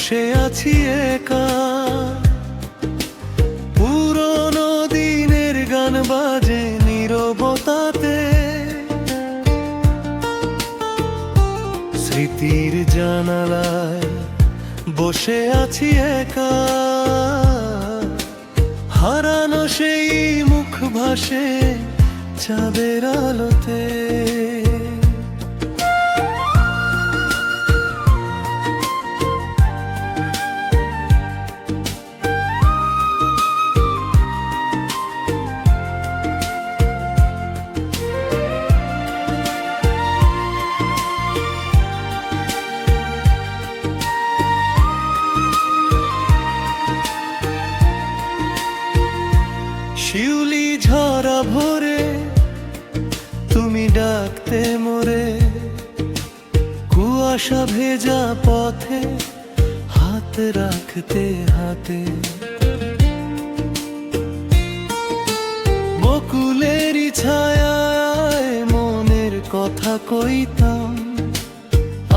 বসে আছি একা, পুরনো দিনের গান বাজে নীরবতাতে। স্মৃতির জানালায় বসে আছি একা, হারানো সেই মুখ ভাসে চাঁদের আলোতে। শিউলি ঝরা ভোরে তুমি ডাকতে মোরে, কুয়াশা ভেজা পথে হাত রাখতে হাতে। বকুলেরই ছায়ায় মনের কথা কইতাম,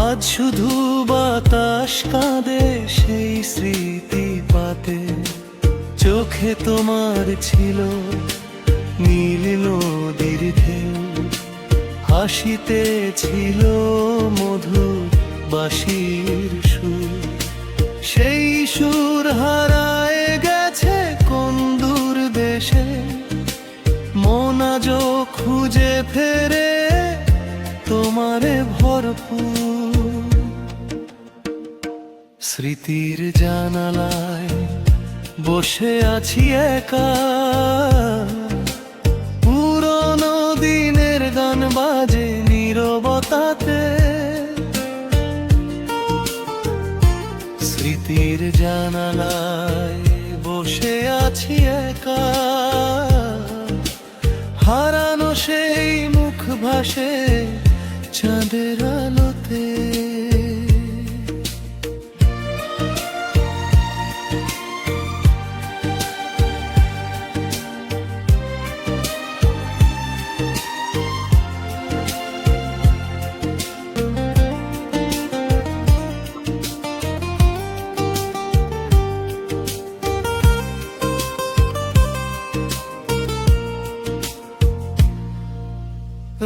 আজ শুধু বাতাস কাঁদে সেই স্মৃতি পাতে। চোখে তোমার ছিল নীল নদীর ঢেউ, হাসিতে ছিল মধুর বাঁশির সুর। সেই সুর হারায় গেছে কোন দূর দেশে, মন আজও খুঁজে ফেরে তোমারে ভরপুর। স্মৃতির জানালায় বসে আছি একা, পুরনো দিনের গান বাজে নীরবতাতে। স্মৃতির জানালায় বসে আছি একা, হারানো সেই মুখ ভাসে চাঁদের আলোতে।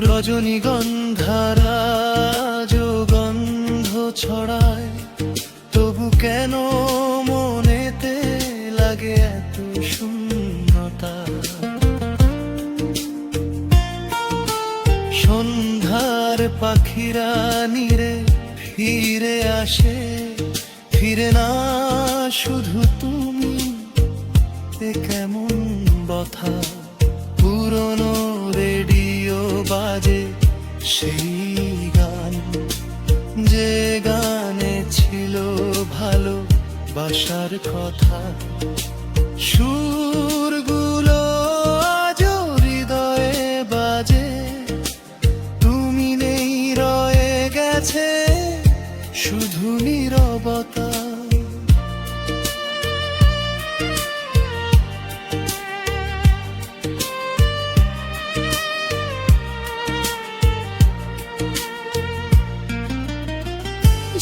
রজনীগন্ধারা গন্ধ ছড়ায়, তবু কেন মনেতে লাগে এত শূন্যতা। সন্ধ্যার পাখিরা নীরে ফিরে আসে, ফিরে না শুধু তুমি, এ কেমন বথা। পুরনো রেডিও বাজে সেই গান, যে গানে ছিল ভালোবাসার কথা। সুরগুলো আজও হৃদয়ে বাজে, তুমি নেই, রয়ে গেছে শুধু নীরবতা।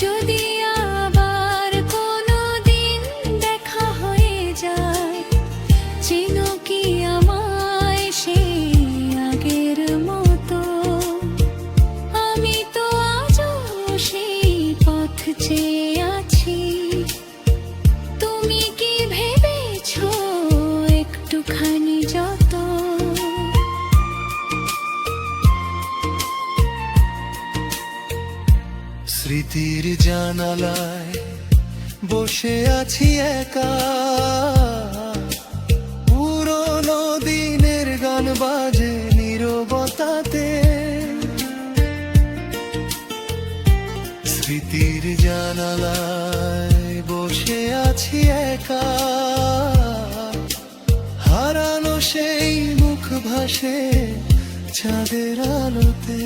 যদি আবার কোনো দিন দেখা হয়ে যায়, চেনো কি আমায় সেই আগের মতো? আমি তো আজও সেই পথ চেয়ে আছি, তুমি কি ভেবেছো একটুখানি যত? স্মৃতির জানালায় বসে আছি একা, পুরনো দিনের গান বাজে নীরবতাতে। স্মৃতির জানালায় বসে আছি একা, হারানো সেই মুখ ভাসে চাঁদের আলোতে।